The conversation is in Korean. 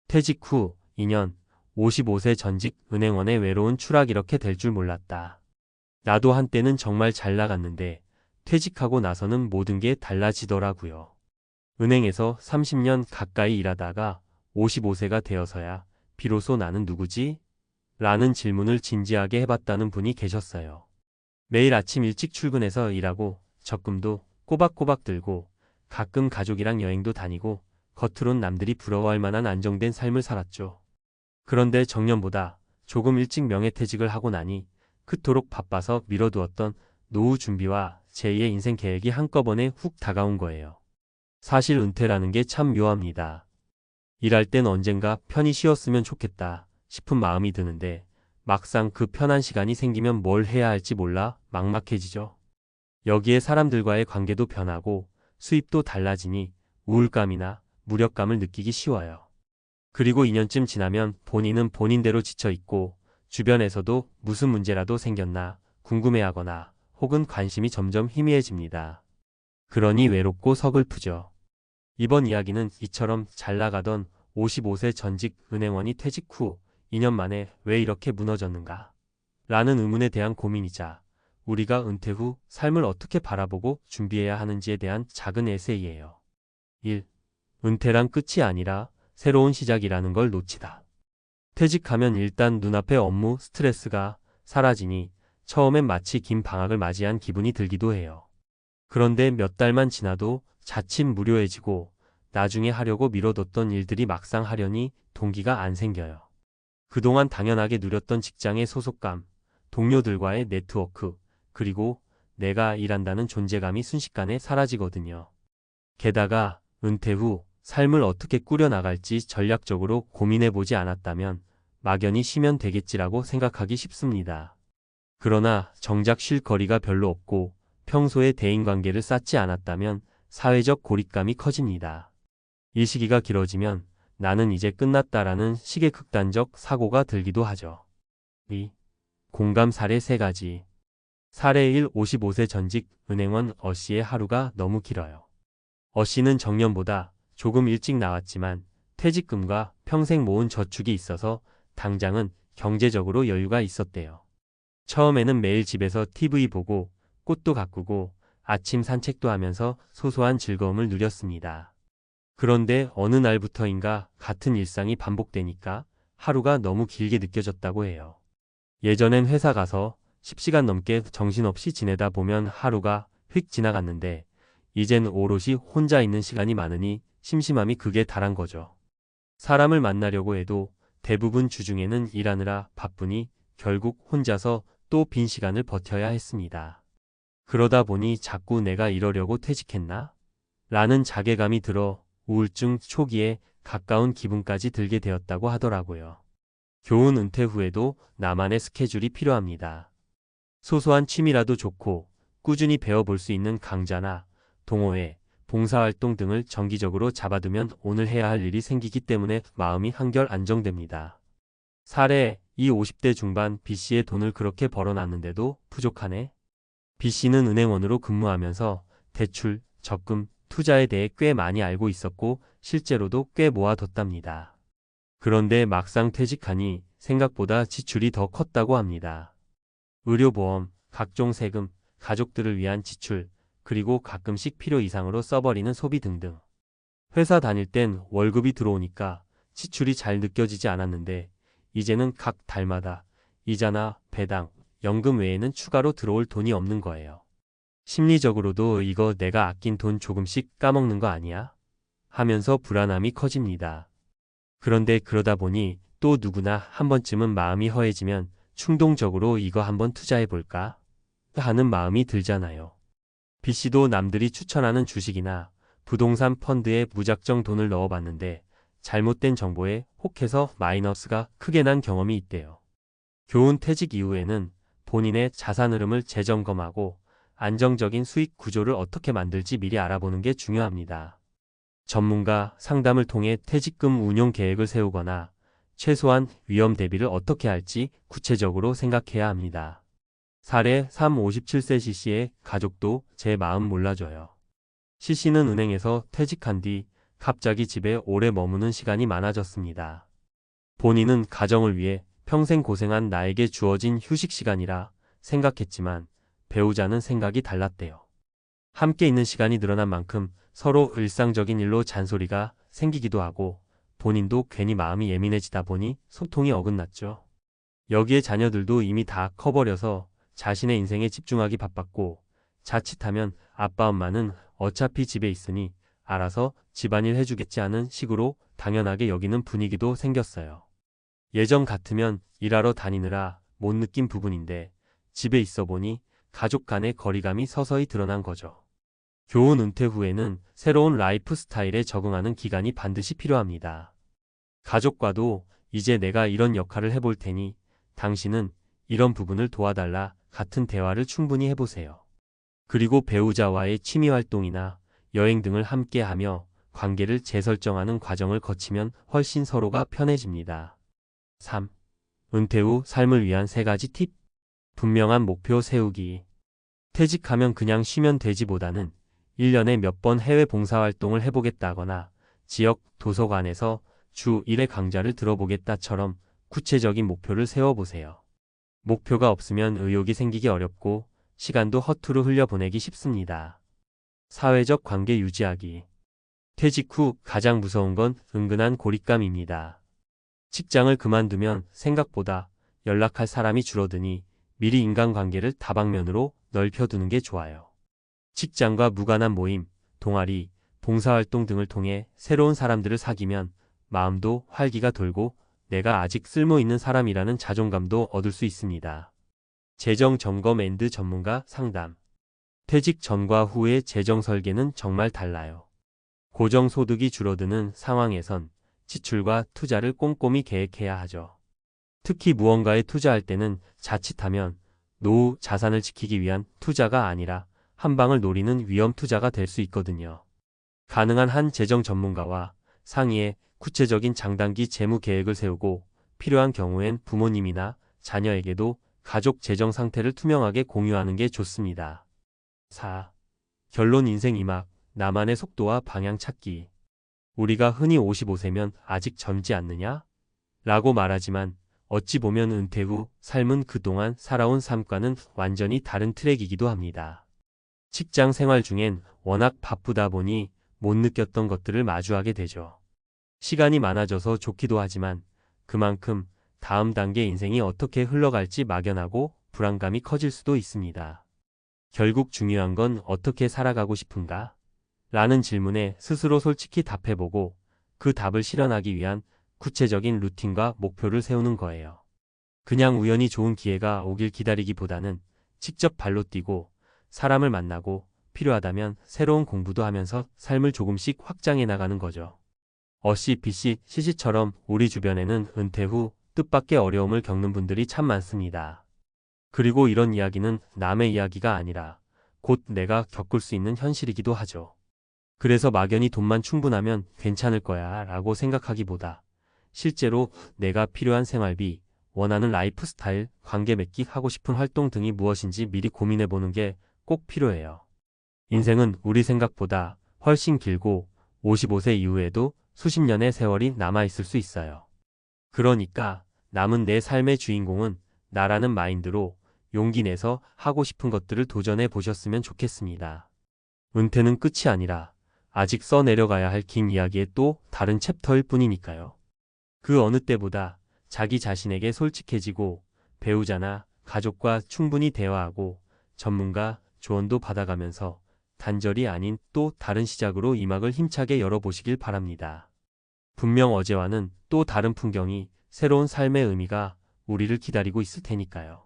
퇴직 후 2년, 55세 전직 은행원의 외로운 추락. 이렇게 될 줄 몰랐다. 나도 한때는 정말 잘 나갔는데 퇴직하고 나서는 모든 게 달라지더라고요. 은행에서 30년 가까이 일하다가 55세가 되어서야 비로소 나는 누구지? 라는 질문을 진지하게 해봤다는 분이 계셨어요. 매일 아침 일찍 출근해서 일하고 적금도 꼬박꼬박 들고 가끔 가족이랑 여행도 다니고 겉으론 남들이 부러워할 만한 안정된 삶을 살았죠. 그런데 정년보다 조금 일찍 명예퇴직을 하고 나니 그토록 바빠서 미뤄두었던 노후 준비와 제2의 인생 계획이 한꺼번에 훅 다가온 거예요. 사실 은퇴라는 게 참 묘합니다. 일할 땐 언젠가 편히 쉬었으면 좋겠다 싶은 마음이 드는데 막상 그 편한 시간이 생기면 뭘 해야 할지 몰라 막막해지죠. 여기에 사람들과의 관계도 변하고 수입도 달라지니 우울감이나 무력감을 느끼기 쉬워요. 그리고 2년쯤 지나면 본인은 본인대로 지쳐있고 주변에서도 무슨 문제라도 생겼나 궁금해하거나 혹은 관심이 점점 희미해집니다. 그러니 외롭고 서글프죠. 이번 이야기는 이처럼 잘 나가던 55세 전직 은행원이 퇴직 후 2년 만에 왜 이렇게 무너졌는가? 라는 의문에 대한 고민이자 우리가 은퇴 후 삶을 어떻게 바라보고 준비해야 하는지에 대한 작은 에세이예요. 1. 은퇴란 끝이 아니라 새로운 시작이라는 걸 놓치다. 퇴직하면 일단 눈앞의 업무 스트레스가 사라지니 처음엔 마치 긴 방학을 맞이한 기분이 들기도 해요. 그런데 몇 달만 지나도 자칫 무료해지고 나중에 하려고 미뤄뒀던 일들이 막상 하려니 동기가 안 생겨요. 그동안 당연하게 누렸던 직장의 소속감, 동료들과의 네트워크, 그리고 내가 일한다는 존재감이 순식간에 사라지거든요. 게다가 은퇴 후 삶을 어떻게 꾸려나갈지 전략적으로 고민해보지 않았다면 막연히 쉬면 되겠지라고 생각하기 쉽습니다. 그러나 정작 쉴 거리가 별로 없고 평소에 대인관계를 쌓지 않았다면 사회적 고립감이 커집니다. 이 시기가 길어지면 나는 이제 끝났다라는 식의 극단적 사고가 들기도 하죠. 2. 공감 사례 3가지. 사례 1. 55세 전직 은행원 어씨의 하루가 너무 길어요. 어씨는 정년보다 조금 일찍 나왔지만 퇴직금과 평생 모은 저축이 있어서 당장은 경제적으로 여유가 있었대요. 처음에는 매일 집에서 TV 보고 꽃도 가꾸고 아침 산책도 하면서 소소한 즐거움을 누렸습니다. 그런데 어느 날부터인가 같은 일상이 반복되니까 하루가 너무 길게 느껴졌다고 해요. 예전엔 회사 가서 10시간 넘게 정신없이 지내다 보면 하루가 휙 지나갔는데 이젠 오롯이 혼자 있는 시간이 많으니 심심함이 극에 달한 거죠. 사람을 만나려고 해도 대부분 주중에는 일하느라 바쁘니 결국 혼자서 또 빈 시간을 버텨야 했습니다. 그러다 보니 자꾸 내가 이러려고 퇴직했나? 라는 자괴감이 들어 우울증 초기에 가까운 기분까지 들게 되었다고 하더라고요. 교훈 은퇴 후에도 나만의 스케줄이 필요합니다. 소소한 취미라도 좋고 꾸준히 배워볼 수 있는 강좌나 동호회, 봉사활동 등을 정기적으로 잡아두면 오늘 해야 할 일이 생기기 때문에 마음이 한결 안정됩니다. 사례 2. 50대 중반 B씨의 돈을 그렇게 벌어놨는데도 부족하네. B씨는 은행원으로 근무하면서 대출, 적금, 투자에 대해 꽤 많이 알고 있었고 실제로도 꽤 모아뒀답니다. 그런데 막상 퇴직하니 생각보다 지출이 더 컸다고 합니다. 의료보험, 각종 세금, 가족들을 위한 지출, 그리고 가끔씩 필요 이상으로 써버리는 소비 등등. 회사 다닐 땐 월급이 들어오니까 지출이 잘 느껴지지 않았는데 이제는 각 달마다 이자나 배당, 연금 외에는 추가로 들어올 돈이 없는 거예요. 심리적으로도 이거 내가 아낀 돈 조금씩 까먹는 거 아니야? 하면서 불안함이 커집니다. 그런데 그러다 보니 또 누구나 한 번쯤은 마음이 허해지면 충동적으로 이거 한번 투자해볼까? 하는 마음이 들잖아요. B씨도 남들이 추천하는 주식이나 부동산 펀드에 무작정 돈을 넣어봤는데 잘못된 정보에 혹해서 마이너스가 크게 난 경험이 있대요. 교훈 퇴직 이후에는 본인의 자산 흐름을 재점검하고 안정적인 수익 구조를 어떻게 만들지 미리 알아보는 게 중요합니다. 전문가 상담을 통해 퇴직금 운용 계획을 세우거나 최소한 위험 대비를 어떻게 할지 구체적으로 생각해야 합니다. 사례 3. 57세 C씨의 가족도 제 마음 몰라줘요. C씨는 은행에서 퇴직한 뒤 갑자기 집에 오래 머무는 시간이 많아졌습니다. 본인은 가정을 위해 평생 고생한 나에게 주어진 휴식 시간이라 생각했지만 배우자는 생각이 달랐대요. 함께 있는 시간이 늘어난 만큼 서로 일상적인 일로 잔소리가 생기기도 하고 본인도 괜히 마음이 예민해지다 보니 소통이 어긋났죠. 여기에 자녀들도 이미 다 커버려서 자신의 인생에 집중하기 바빴고 자칫하면 아빠 엄마는 어차피 집에 있으니 알아서 집안일 해주겠지 하는 식으로 당연하게 여기는 분위기도 생겼어요. 예전 같으면 일하러 다니느라 못 느낀 부분인데 집에 있어 보니 가족 간의 거리감이 서서히 드러난 거죠. 교훈 은퇴 후에는 새로운 라이프 스타일에 적응하는 기간이 반드시 필요합니다. 가족과도 이제 내가 이런 역할을 해볼 테니 당신은 이런 부분을 도와달라 같은 대화를 충분히 해보세요. 그리고 배우자와의 취미 활동이나 여행 등을 함께 하며 관계를 재설정하는 과정을 거치면 훨씬 서로가 편해집니다. 3. 은퇴 후 삶을 위한 3가지 팁. 분명한 목표 세우기. 퇴직하면 그냥 쉬면 되지보다는 1년에 몇 번 해외 봉사활동을 해보겠다거나 지역 도서관에서 주 1회 강좌를 들어보겠다처럼 구체적인 목표를 세워보세요. 목표가 없으면 의욕이 생기기 어렵고 시간도 허투루 흘려보내기 쉽습니다. 사회적 관계 유지하기. 퇴직 후 가장 무서운 건 은근한 고립감입니다. 직장을 그만두면 생각보다 연락할 사람이 줄어드니 미리 인간관계를 다방면으로 넓혀두는 게 좋아요. 직장과 무관한 모임, 동아리, 봉사활동 등을 통해 새로운 사람들을 사귀면 마음도 활기가 돌고 내가 아직 쓸모있는 사람이라는 자존감도 얻을 수 있습니다. 재정 점검 앤드 전문가 상담. 퇴직 전과 후의 재정 설계는 정말 달라요. 고정소득이 줄어드는 상황에선 지출과 투자를 꼼꼼히 계획해야 하죠. 특히 무언가에 투자할 때는 자칫하면 노후 자산을 지키기 위한 투자가 아니라 한 방을 노리는 위험 투자가 될 수 있거든요. 가능한 한 재정 전문가와 상의해 구체적인 장단기 재무 계획을 세우고 필요한 경우엔 부모님이나 자녀에게도 가족 재정 상태를 투명하게 공유하는 게 좋습니다. 4. 결론 인생 2막, 나만의 속도와 방향 찾기. 우리가 흔히 55세면 아직 젊지 않느냐? 라고 말하지만 어찌 보면 은퇴 후 삶은 그동안 살아온 삶과는 완전히 다른 트랙이기도 합니다. 직장 생활 중엔 워낙 바쁘다 보니 못 느꼈던 것들을 마주하게 되죠. 시간이 많아져서 좋기도 하지만 그만큼 다음 단계 인생이 어떻게 흘러갈지 막연하고 불안감이 커질 수도 있습니다. 결국 중요한 건 어떻게 살아가고 싶은가? 라는 질문에 스스로 솔직히 답해보고 그 답을 실현하기 위한 구체적인 루틴과 목표를 세우는 거예요. 그냥 우연히 좋은 기회가 오길 기다리기보다는 직접 발로 뛰고 사람을 만나고 필요하다면 새로운 공부도 하면서 삶을 조금씩 확장해 나가는 거죠. 어씨 비씨 시시처럼 우리 주변에는 은퇴 후 뜻밖의 어려움을 겪는 분들이 참 많습니다. 그리고 이런 이야기는 남의 이야기가 아니라 곧 내가 겪을 수 있는 현실이기도 하죠. 그래서 막연히 돈만 충분하면 괜찮을 거야 라고 생각하기보다 실제로 내가 필요한 생활비, 원하는 라이프 스타일, 관계 맺기, 하고 싶은 활동 등이 무엇인지 미리 고민해보는 게 꼭 필요해요. 인생은 우리 생각보다 훨씬 길고 55세 이후에도 수십 년의 세월이 남아있을 수 있어요. 그러니까 남은 내 삶의 주인공은 나라는 마인드로 용기 내서 하고 싶은 것들을 도전해 보셨으면 좋겠습니다. 은퇴는 끝이 아니라 아직 써내려가야 할 긴 이야기의 또 다른 챕터일 뿐이니까요. 그 어느 때보다 자기 자신에게 솔직해지고 배우자나 가족과 충분히 대화하고 전문가 조언도 받아가면서 단절이 아닌 또 다른 시작으로 이 막을 힘차게 열어보시길 바랍니다. 분명 어제와는 또 다른 풍경이, 새로운 삶의 의미가 우리를 기다리고 있을 테니까요.